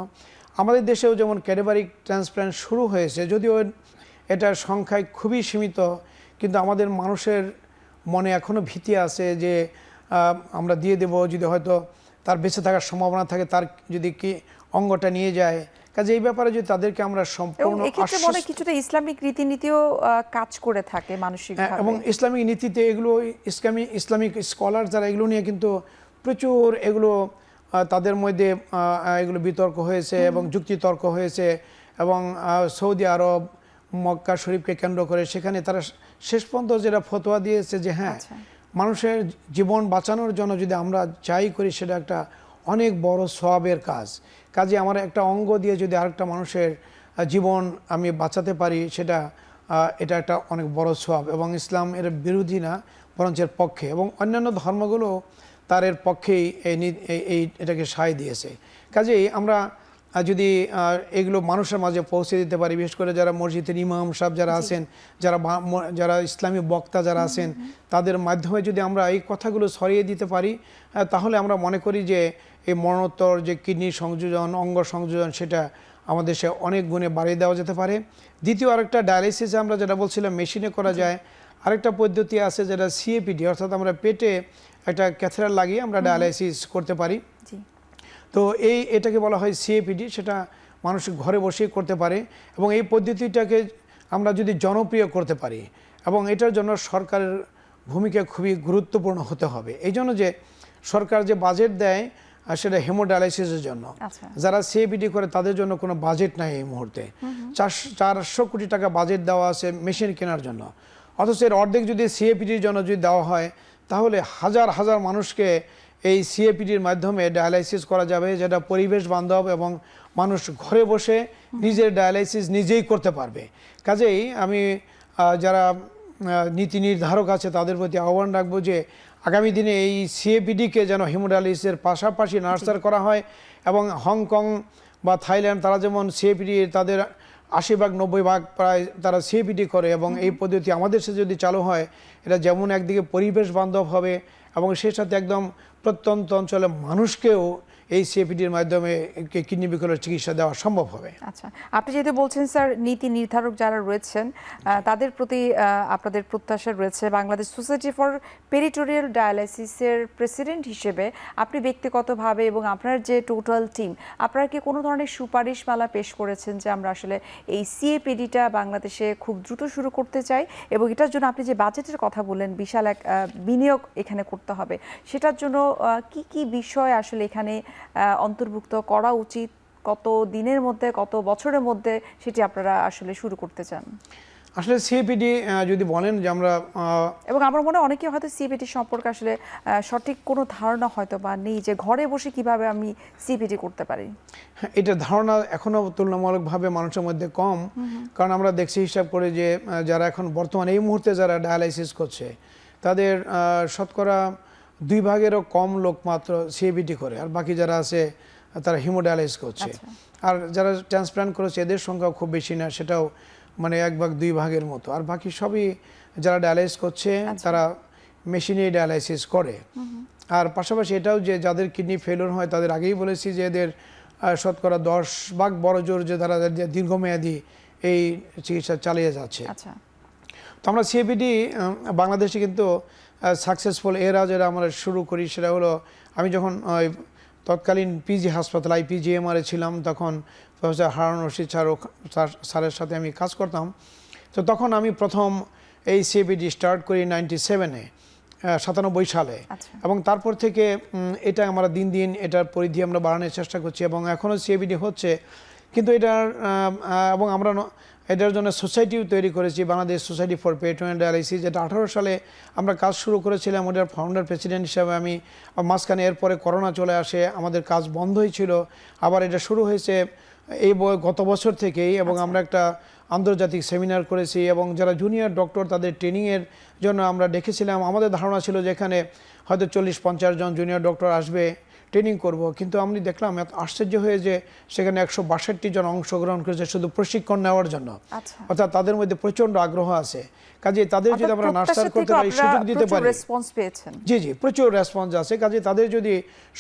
[SPEAKER 2] আমাদের দেশেও যেমন ক্যাডাভারিক ট্রান্সপ্লান্ট শুরু হয়েছে, যদিও এটার সংখ্যায় খুবই সীমিত, কিন্তু আমাদের মানুষের মনে এখনও ভীতি আছে যে আমরা দিয়ে দেব, যদি হয়তো তার বেঁচে থাকার সম্ভাবনা থাকে, তার যদি কি অঙ্গটা নিয়ে যায়। কাজে এই ব্যাপারে যদি তাদেরকে আমরা সম্পূর্ণ
[SPEAKER 1] এক্ষেত্রে মনে কিছুটা ইসলামিক রীতিনীতিও কাজ করে থাকে মানসিকভাবে,
[SPEAKER 2] এবং ইসলামিক নীতিতে এগুলো ইসলামিক স্কলার যারা এগুলো নিয়ে কিন্তু প্রচুর এগুলো তাদের মধ্যে এগুলো বিতর্ক হয়েছে এবং যুক্তিতর্ক হয়েছে। এবং সৌদি আরব, মক্কা শরীফকে কেন্দ্র করে সেখানে তারা শেষ পর্যন্ত যেটা ফতোয়া দিয়েছে যে হ্যাঁ, মানুষের জীবন বাঁচানোর জন্য যদি আমরা যাই করি সেটা একটা অনেক বড় সওয়াবের কাজ। কাজে আমার একটা অঙ্গ দিয়ে যদি আরেকটা মানুষের জীবন আমি বাঁচাতে পারি, এটা একটা অনেক বড় সওয়াব। এবং ইসলাম এর বিরোধী না, বরঞ্চ এর পক্ষে, এবং অন্যান্য ধর্মগুলো তার এর পক্ষেই এটাকে সায় দিয়েছে। কাজেই আমরা যদি এগুলো মানুষের মাঝে পৌঁছে দিতে পারি, বিশেষ করে যারা মসজিদের ইমাম সাহেব যারা আছেন, যারা ইসলামী বক্তা যারা আছেন, তাদের মাধ্যমে যদি আমরা এই কথাগুলো ছড়িয়ে দিতে পারি, তাহলে আমরা মনে করি যে এই মরণোত্তর যে কিডনি সংযোজন, অঙ্গ সংযোজন, সেটা আমাদের দেশে অনেক গুণে বাড়িয়ে দেওয়া যেতে পারে। দ্বিতীয় আরেকটা ডায়ালিসিস আমরা যেটা বলছিলাম মেশিনে করা যায়, আরেকটা পদ্ধতি আছে যেটা সিএপিডি, অর্থাৎ আমরা পেটে একটা ক্যাথেটার লাগিয়ে আমরা ডায়ালাইসিস করতে পারি। তো এটাকে বলা হয় সিএপিডি, সেটা মানুষ ঘরে বসেই করতে পারে। এবং এই পদ্ধতিটাকে আমরা যদি জনপ্রিয় করতে পারি, এবং এটার জন্য সরকারের ভূমিকা খুবই গুরুত্বপূর্ণ হতে হবে। এই জন্য যে সরকার যে বাজেট দেয় সেটা হেমোডায়ালাইসিসের জন্য, যারা সিএপিডি করে তাদের জন্য কোনো বাজেট নাই এই মুহূর্তে। 400 কোটি টাকা বাজেট দেওয়া আছে মেশিন কেনার জন্য, অথচ এর অর্ধেক যদি সিএপিডির জন্য যদি দেওয়া হয়, তাহলে হাজার হাজার মানুষকে এই সিএপিডির মাধ্যমে ডায়ালাইসিস করা যাবে, যেটা পরিবেশ বান্ধব এবং মানুষ ঘরে বসে নিজের ডায়ালাইসিস নিজেই করতে পারবে। কাজেই আমি যারা নীতি নির্ধারক আছে তাদের প্রতি আহ্বান রাখবো যে আগামী দিনে এই সিএপিডিকে যেন হেমোডায়ালিসিসের পাশাপাশি নার্সার করা হয়। এবং হংকং বা থাইল্যান্ড তারা যেমন সিএপিডি তাদের 80 ভাগ 90 ভাগ প্রায় তারা সিএপিডি করে, এবং এই পদ্ধতি আমাদের দেশে যদি চালু হয়, এটা যেমন একদিকে পরিবেশ বান্ধব হবে এবং সেই সাথে একদম প্রত্যন্ত অঞ্চলে মানুষকেও এই সিএপিডির মাধ্যমে কিডনি বিকলের চিকিৎসা দেওয়া সম্ভব হবে।
[SPEAKER 1] আচ্ছা, আপনি যেহেতু বলছেন স্যার নীতি নির্ধারক যারা রয়েছেন তাদের প্রতি আপনাদের প্রত্যাশা রয়েছে, বাংলাদেশ সোসাইটি ফর পেরিটোরিয়াল ডায়ালাইসিসের প্রেসিডেন্ট হিসেবে আপনি ব্যক্তিগতভাবে এবং আপনার যে টোটাল টিম, আপনারা কি কোনো ধরনের সুপারিশমালা পেশ করেছেন যে আমরা আসলে এই সিএপিডিটা বাংলাদেশে খুব দ্রুত শুরু করতে চাই, এবং এটার জন্য আপনি যে বাজেটের কথা বললেন বিশাল এক বিনিয়োগ এখানে করতে হবে, সেটার জন্য কি কি বিষয় আসলে এখানে অন্তর্ভুক্ত করা উচিত, কত দিনের মধ্যে, কত বছরের মধ্যে সেটি আপনারা আসলে শুরু করতে চান?
[SPEAKER 2] আসলে সিএপিডি যদি বলেন যে আমরা,
[SPEAKER 1] এবং আমার মনে হয় অনেকে হয়তো সিএপিডি সম্পর্কে আসলে সঠিক কোনো ধারণা হয়তো বা নেই যে ঘরে বসে কিভাবে আমি সিএপিডি করতে পারি।
[SPEAKER 2] এটা ধারণা এখনো তুলনামূলকভাবে মানুষের মধ্যে কম, কারণ আমরা দেখছি হিসাব করে যে যারা এখন বর্তমানে এই মুহূর্তে যারা ডায়ালাইসিস করছে তাদের শতকরা 2 ভাগেরও কম লোক মাত্র সিএপিডি করে, আর বাকি যারা আছে তারা হিমোডায়ালাইসিস করছে। আর যারা ট্রান্সপ্লান্ট করেছে এদের সংখ্যা খুব বেশি না, সেটাও মানে 1 ভাগ 2 ভাগের মতো। আর বাকি সবই যারা ডায়ালাইসিস করছে তারা মেশিনে ডায়ালাইসিস করে। আর পাশাপাশি এটাও যে যাদের কিডনি ফেলিওর হয় তাদের আগেই বলেছি যে এদের শতকরা 10 ভাগ বড় জোর যে তারা দীর্ঘমেয়াদী এই চিকিৎসা চালিয়ে যাচ্ছে। তো আমরা সিএপিডি বাংলাদেশে কিন্তু সাকসেসফুল এরা যেটা আমরা শুরু করি সেটা হলো, আমি যখন তৎকালীন পিজি হাসপাতাল IPGMR ছিলাম, তখন প্রফেসর হারুন রশিদ স্যারের সাথে আমি কাজ করতাম। তো তখন আমি প্রথম এই সিএপিডি স্টার্ট করি 97-এ, 97 সালে। এবং তারপর থেকে এটা আমরা দিন দিন এটার পরিধি আমরা বাড়ানোর চেষ্টা করছি, এবং এখনও সিএপিডি হচ্ছে। কিন্তু এটার এবং আমরা এটার জন্য সোসাইটিও তৈরি করেছি, বাংলাদেশ সোসাইটি ফর পেরিটোরিয়াল ডায়ালাইসিস, যেটা 18 সালে আমরা কাজ শুরু করেছিলাম। ওটার ফাউন্ডার প্রেসিডেন্ট হিসাবে আমি। মাঝখানে এরপরে করোনা চলে আসে, আমাদের কাজ বন্ধই ছিল, আবার এটা শুরু হয়েছে গত বছর থেকেই। এবং আমরা একটা আন্তর্জাতিক সেমিনার করেছি, এবং যারা জুনিয়র ডক্টর তাদের ট্রেনিংয়ের জন্য আমরা ডেকেছিলাম। আমাদের ধারণা ছিল যে এখানে হয়তো 40-50 জন জুনিয়র ডক্টর আসবে, ট্রেনিং করব, কিন্তু আমি দেখলাম এত আশ্চর্য হয়ে যে সেখানে 162 জন অংশগ্রহণ করেছে শুধু প্রশিক্ষণ নেওয়ার জন্য।
[SPEAKER 1] আচ্ছা,
[SPEAKER 2] অর্থাৎ তাদের মধ্যে প্রচণ্ড আগ্রহ আছে। কাজে তাদের যদি আমরা নার্সার করতে পারি, সুযোগ দিতে পারি,
[SPEAKER 1] রেসপন্স পেয়েছেন।
[SPEAKER 2] জি জি, প্রচুর রেসপন্স আছে। কাজে তাদের যদি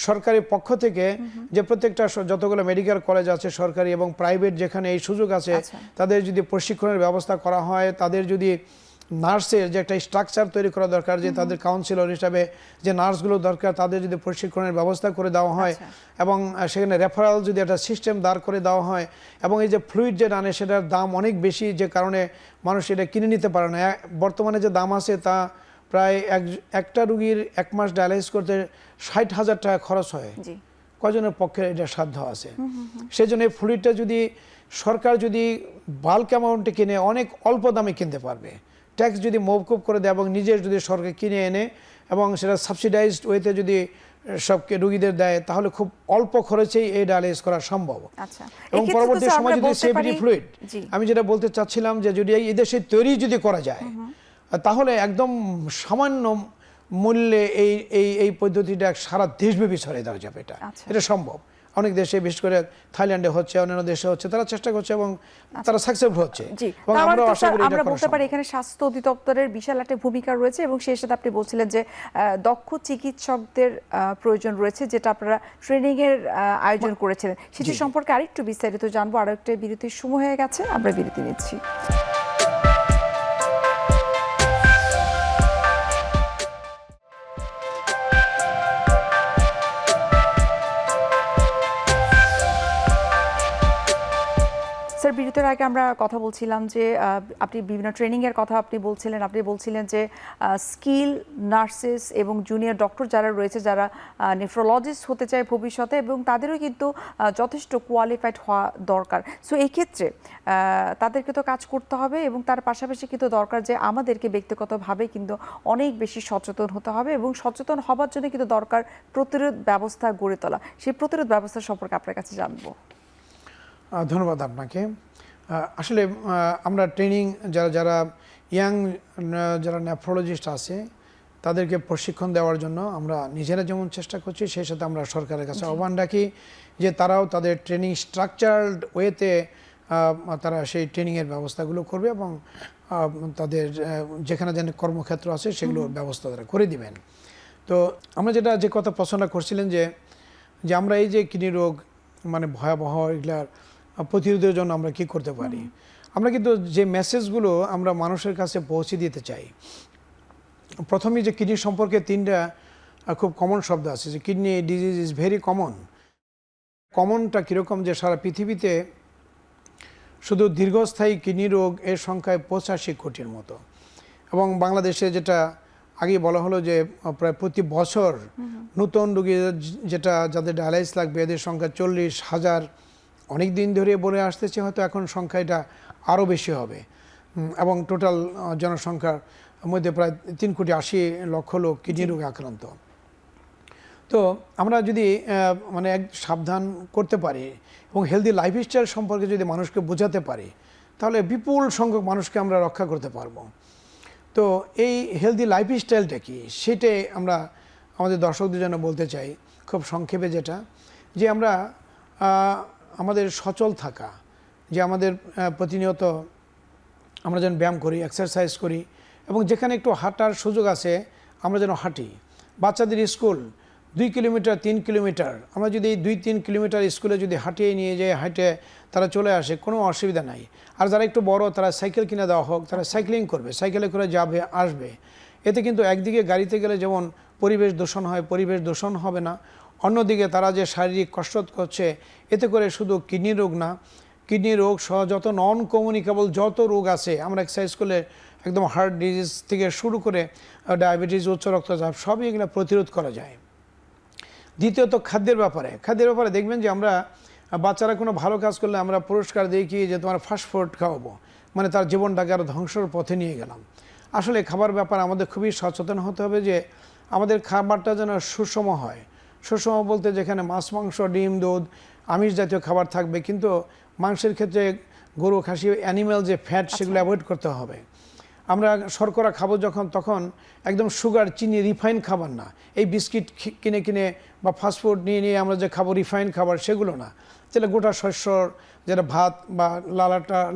[SPEAKER 2] সরকারি পক্ষ থেকে যে প্রত্যেকটা যতগুলো মেডিকেল কলেজ আছে সরকারি এবং প্রাইভেট যেখানে এই সুযোগ আছে, তাদের যদি প্রশিক্ষণের ব্যবস্থা করা হয়, তাদের যদি নার্সের যে একটা স্ট্রাকচার তৈরি করা দরকার, যে তাদের কাউন্সিলর হিসাবে যে নার্সগুলো দরকার তাদের যদি প্রশিক্ষণের ব্যবস্থা করে দেওয়া হয় এবং সেখানে রেফারেল যদি একটা সিস্টেম দাঁড় করে দেওয়া হয়, এবং এই যে ফ্লুইড যে আনে সেটার দাম অনেক বেশি, যে কারণে মানুষ এটা কিনে নিতে পারে না। বর্তমানে যে দাম আছে তা প্রায় একটা রুগীর 1 মাস ডায়ালাইসিস করতে 60,000 টাকা খরচ হয়। কজনের পক্ষে এটা সাধ্য আছে? সেই জন্য এই ফ্লুইডটা যদি সরকার যদি বাল্ক অ্যামাউন্টে কিনে অনেক অল্প দামে কিনতে পারবে, ট্যাক্স যদি মওকুফ করে দেয় এবং নিজের যদি সরকার কিনে এনে এবং সেটা সাবসিডাইজড ওয়েতে যদি সবকে রুগীদের দেয়, তাহলে খুব অল্প খরচেই এই ডায়ালাইসিস করা সম্ভব। এবং পরবর্তী সময় যদি সিভিডি ফ্লুইড, আমি যেটা বলতে চাচ্ছিলাম যে যদি এই দেশে তৈরি যদি করা যায়, তাহলে একদম সামান্য মূল্যে এই পদ্ধতিটা সারা দেশব্যাপী ছড়িয়ে দেওয়া যাবে। এটা সম্ভব। অনেক দেশে, বিশেষ করে থাইল্যান্ডে হচ্ছে, অন্যান্য দেশে হচ্ছে, তারা চেষ্টা করছে এবং তারা সাকসেসফুল হচ্ছে। এবং আমরা আশা করি
[SPEAKER 1] আমরা বলতে পারি এখানে স্বাস্থ্য অধিদপ্তরের বিশাল একটা ভূমিকা রয়েছে, এবং সেই সাথে আপনি বলছিলেন যে দক্ষ চিকিৎসকদের প্রয়োজন রয়েছে, যেটা আপনারা ট্রেনিং এর আয়োজন করেছিলেন। সেটি সম্পর্কে আরেকটু বিস্তারিত জানবো। আরো একটা বিরতির সময় হয়ে গেছে, আমরা বিরতি নিচ্ছি। স্যার, বিরতির আগে আমরা কথা বলছিলাম যে আপনি বিভিন্ন ট্রেনিংয়ের কথা আপনি বলছিলেন যে স্কিল নার্সেস এবং জুনিয়র ডক্টর যারা রয়েছে, যারা নেফ্রোলজিস্ট হতে চায় ভবিষ্যতে, এবং তাদেরও কিন্তু যথেষ্ট কোয়ালিফাইড হওয়া দরকার। সো এই ক্ষেত্রে তাদেরকে তো কাজ করতে হবে, এবং তার পাশাপাশি কিন্তু দরকার যে আমাদেরকে ব্যক্তিগতভাবে কিন্তু অনেক বেশি সচেতন হতে হবে, এবং সচেতন হবার জন্য কিন্তু দরকার প্রতিরোধ ব্যবস্থা গড়ে তোলা। সেই প্রতিরোধ ব্যবস্থা সম্পর্কে আপনার কাছে জানবো।
[SPEAKER 2] ধন্যবাদ আপনাকে। আসলে আমরা ট্রেনিং যারা ইয়াং যারা নেফ্রোলজিস্ট আছে তাদেরকে প্রশিক্ষণ দেওয়ার জন্য আমরা নিজেরা যেমন চেষ্টা করছি, সেই সাথে আমরা সরকারের কাছে আহ্বান রাখি যে তারাও তাদের ট্রেনিং স্ট্রাকচারড ওয়েতে তারা সেই ট্রেনিংয়ের ব্যবস্থাগুলো করবে, এবং তাদের যেখানে যেন কর্মক্ষেত্র আছে সেগুলোর ব্যবস্থা তারা করে দিবেন। তো আমরা যে কথা প্রশ্ন করছিলেন যে আমরা এই যে কিডনি রোগ মানে ভয়াবহ, এগুলার প্রতিরোধের জন্য আমরা কি করতে পারি। আমরা কিন্তু যে মেসেজগুলো আমরা মানুষের কাছে পৌঁছে দিতে চাই, প্রথমেই যে কিডনি সম্পর্কে 3টা খুব কমন শব্দ আছে, যে kidney disease is very common. কমনটা কীরকম, যে সারা পৃথিবীতে শুধু দীর্ঘস্থায়ী কিডনি রোগ এর সংখ্যায় 85 কোটির মতো, এবং বাংলাদেশে যেটা আগে বলা হলো যে প্রায় প্রতি বছর নতুন রোগী যাদের ডায়ালাইসিস লাগবে এদের সংখ্যা 40,000 অনেক দিন ধরে বলে আসতেছে, হয়তো এখন সংখ্যা এটা আরও বেশি হবে, এবং টোটাল জনসংখ্যার মধ্যে প্রায় 3,80,00,000 লোক কিডনি রোগে আক্রান্ত। তো আমরা যদি মানে সাবধান করতে পারি এবং হেলদি লাইফস্টাইল সম্পর্কে যদি মানুষকে বোঝাতে পারি, তাহলে বিপুল সংখ্যক মানুষকে আমরা রক্ষা করতে পারবো। তো এই হেলদি লাইফস্টাইলটা কি, সেটাই আমরা আমাদের দর্শকদের জন্য বলতে চাই খুব সংক্ষেপে, যেটা যে আমরা আমাদের সচল থাকা, যে আমাদের প্রতিনিয়ত আমরা যেন ব্যায়াম করি, এক্সারসাইজ করি, এবং যেখানে একটু হাঁটার সুযোগ আছে আমরা যেন হাঁটি। বাচ্চাদের স্কুল 2 কিলোমিটার 3 কিলোমিটার, আমরা যদি 2-3 কিলোমিটার স্কুলে যদি হাঁটিয়ে নিয়ে যাই, হাঁটে তারা চলে আসে, কোনো অসুবিধা নাই। আর যারা একটু বড় তারা সাইকেল কিনে দেওয়া হোক, তারা সাইক্লিং করবে, সাইকেলে করে যাবে আসবে। এতে কিন্তু একদিকে গাড়িতে গেলে যেমন পরিবেশ দূষণ হয়, পরিবেশ দূষণ হবে না, অন্যদিকে তারা যে শারীরিক কসরত করছে এতে করে শুধু কিডনি রোগ না, কিডনি রোগ সহ যত নন কমিউনিকেবল যত রোগ আছে, আমরা এক্সারসাইজ করলে একদম হার্ট ডিজিজ থেকে শুরু করে ডায়াবেটিস, উচ্চ রক্তচাপ সবই এগুলো প্রতিরোধ করা যায়। দ্বিতীয়ত খাদ্যের ব্যাপারে দেখবেন যে আমরা বাচ্চারা কোনো ভালো কাজ করলে আমরা পুরস্কার দিই কি, যে তোমার ফাস্টফুড খাওয়াবো, মানে তার জীবনটাকে আরও ধ্বংসের পথে নিয়ে গেলাম। আসলে খাবার ব্যাপারে আমাদের খুবই সচেতন হতে হবে, যে আমাদের খাবারটা যেন সুষম হয়। সুষম বলতে যেখানে মাছ, মাংস, ডিম, দুধ, আমিষ জাতীয় খাবার থাকবে, কিন্তু মাংসের ক্ষেত্রে গরু, খাসি, অ্যানিম্যাল যে ফ্যাট সেগুলো অ্যাভয়েড করতে হবে। আমরা শর্করা খাবো যখন, তখন একদম সুগার, চিনি, রিফাইন খাবার না। এই বিস্কিট কিনে কিনে বা ফাস্টফুড নিয়ে নিয়ে আমরা যে খাবো রিফাইন খাবার, সেগুলো না। তাহলে গোটা শস্যর যেটা ভাত বা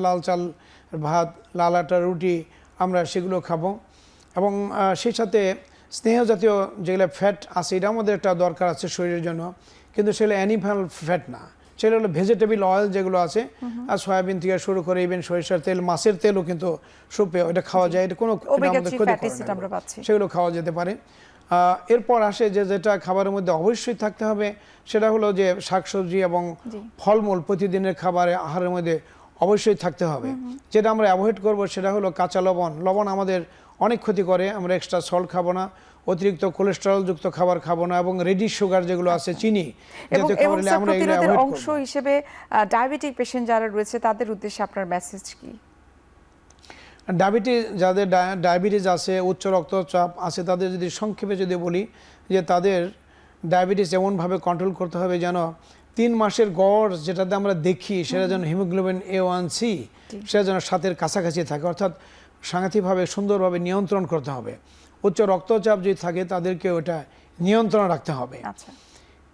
[SPEAKER 2] লাল চাল ভাত, লাল আটা রুটি, আমরা সেগুলো খাবো। এবং সেই সাথে স্নেহ জাতীয় যেগুলো ফ্যাট আছে, এটা আমাদের একটা দরকার আছে শরীরের জন্য, কিন্তু সেগুলো অ্যানিমাল ফ্যাট না, সেটা হলো ভেজিটেবল অয়েল যেগুলো আছে, আর সয়াবিন থেকে শুরু করে ইভেন সরিষার তেল, মাছের তেলও কিন্তু সুপে এটা খাওয়া যায়, এটা কোনো আমাদের ক্ষতি করে না, সেগুলো খাওয়া যেতে পারে। এরপর আসে যেটা খাবারের মধ্যে অবশ্যই থাকতে হবে, সেটা হলো যে শাকসবজি এবং ফলমূল প্রতিদিনের খাবারে আহারের মধ্যে অবশ্যই থাকতে হবে। যেটা আমরা অ্যাভয়েড করব সেটা হলো কাঁচা লবণ। লবণ আমাদের অনেক ক্ষতি করে, আমরা এক্সট্রা সল্ট খাবো না, অতিরিক্ত কোলেস্টেরল যুক্ত খাবার খাবো না, এবং রেডি সুগার যেগুলো আছে, চিনি জাতীয় খাবার আমরা এগুলো অ্যাভয়েড করব।
[SPEAKER 1] অংশ হিসেবে ডায়াবেটিক পেশেন্ট যারা রয়েছে তাদের উদ্দেশ্যে আপনার মেসেজ কি?
[SPEAKER 2] যাদের ডায়াবেটিস আছে, উচ্চ রক্তচাপ আছে, তাদের যদি সংক্ষেপে যদি বলি যে তাদের ডায়াবেটিস এমনভাবে কন্ট্রোল করতে হবে যেন 3 মাসের গড় যেটাতে আমরা দেখি, সেটা যেন হিমোগ্লোবিন A1C সেটা যেন 7-এর কাছাকাছি থাকে, অর্থাৎ সাংঘাতিকভাবে সুন্দরভাবে নিয়ন্ত্রণ করতে হবে। উচ্চ রক্তচাপ যদি থাকে তাদেরকে ওটা নিয়ন্ত্রণ রাখতে হবে।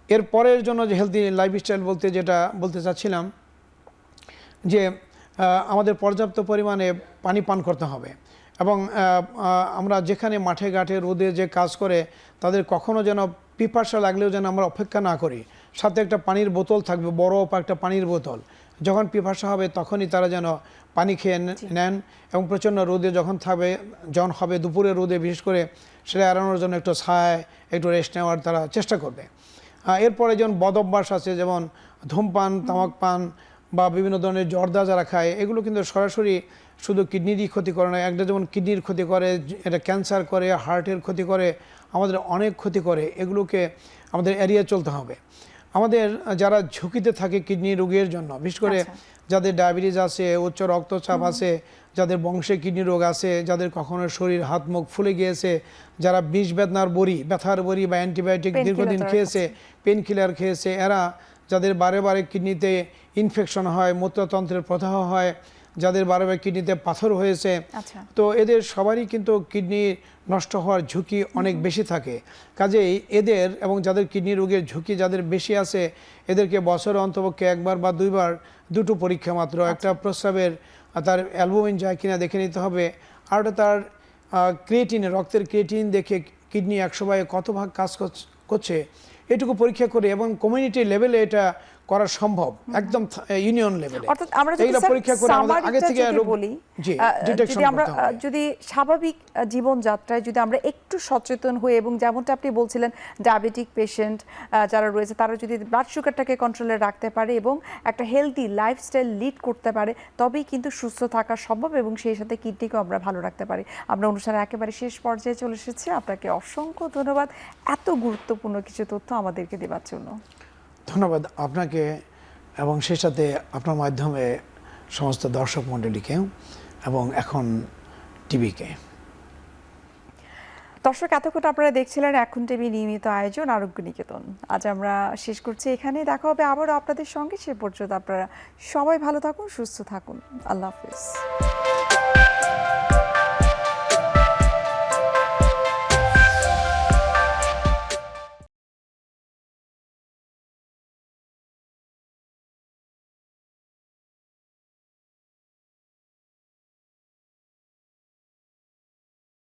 [SPEAKER 2] এরপরের জন্য যে হেলদি লাইফস্টাইল যেটা বলতে চাচ্ছিলাম, যে আমাদের পর্যাপ্ত পরিমাণে পানি পান করতে হবে। এবং আমরা যেখানে মাঠে ঘাটে রোদে যে কাজ করে, তাদের কখনো যেন পিপাসা লাগলেও যেন আমরা অপেক্ষা না করি, সাথে একটা পানির বোতল থাকবে, বরফ একটা পানির বোতল, যখন পিপাসা হবে তখনই তারা যেন পানি খেয়ে নেন। এবং প্রচণ্ড রোদে যখন হবে দুপুরে রোদে, বিশেষ করে সেটা এড়ানোর জন্য একটু ছায়, একটু রেস্ট নেওয়ার তারা চেষ্টা করবে। এরপরে যেমন বদ অভ্যাস আছে, যেমন ধূমপান, তামাক পান বা বিভিন্ন ধরনের জর্দা যারা খায়, এগুলো কিন্তু সরাসরি শুধু কিডনিরই ক্ষতি করে না, একটা যেমন কিডনির ক্ষতি করে, এটা ক্যান্সার করে, হার্টের ক্ষতি করে, আমাদের অনেক ক্ষতি করে। এগুলোকে আমাদের এড়িয়ে চলতে হবে। আমাদের যারা ঝুঁকিতে থাকে কিডনি রোগের জন্য, বিশেষ করে যাদের ডায়াবেটিস আছে, উচ্চ রক্তচাপ আছে, যাদের বংশে কিডনি রোগ আছে, যাদের কখনো শরীর হাত মুখ ফুলে গিয়েছে, যারা বিষ ব্যথার বড়ি বা অ্যান্টিবায়োটিক দীর্ঘদিন খেয়েছে, পেন কিলার খেয়েছে, এরা যাদের বারে বারে কিডনিতে ইনফেকশন হয়, মূত্রতন্ত্রের প্রদাহ হয়, যাদের বারে বারে কিডনিতে পাথর হয়েছে, তো এদের সবারই কিন্তু কিডনি নষ্ট হওয়ার ঝুঁকি অনেক বেশি থাকে। কাজেই এদের এবং যাদের কিডনি রোগের ঝুঁকি যাদের বেশি আছে, এদেরকে বছরে অন্তপক্ষে 1বার বা 2বার দুটো পরীক্ষা মাত্র, একটা প্রস্রাবের তার অ্যালবুমিন যায় কিনা দেখে নিতে হবে, আর ওটা তার ক্রিয়েটিন, রক্তের ক্রিয়েটিন দেখে কিডনি 100 কত ভাগ কাজ করছে এটুকু পরীক্ষা করে, এবং কমিউনিটি লেভেলে এটা করা সম্ভব, একদম ইউনিয়ন লেভেলে।
[SPEAKER 1] অর্থাৎ আমরা যদি
[SPEAKER 2] পরীক্ষা করে আমাদের আগে থেকে
[SPEAKER 1] বলি, যদি স্বাভাবিক জীবনযাত্রায় যদি আমরা একটু সচেতন হই, এবং যেমনটা আপনি বলছিলেন ডায়াবেটিক পেশেন্ট যারা রয়েছে তারা যদি ব্লাড সুগারটাকে কন্ট্রোলে রাখতে পারে এবং একটা হেলদি লাইফস্টাইল লিড করতে পারে, তবেই কিন্তু সুস্থ থাকা সম্ভব, এবং সেই সাথে কিডনিকেও আমরা ভালো রাখতে পারি। আমরা অনুষ্ঠানের একেবারে শেষ পর্যায়ে চলে এসেছি। আপনাকে অসংখ্য ধন্যবাদ এত গুরুত্বপূর্ণ কিছু তথ্য আমাদেরকে দেওয়ার জন্য।
[SPEAKER 2] ধন্যবাদ আপনাকে, এবং সেই সাথে আপনার মাধ্যমে সমস্ত দর্শক মণ্ডলীকে এবং এখন টিভিকে।
[SPEAKER 1] দর্শক, এতক্ষণ আপনারা দেখছিলেন এখন টিভি নিয়মিত আয়োজন আরোগ্য নিকেতন। আজ আমরা শেষ করছি এখানে, দেখা হবে আবারও আপনাদের সঙ্গে। সে পর্যন্ত আপনারা সবাই ভালো থাকুন, সুস্থ থাকুন। আল্লাহ হাফিজ।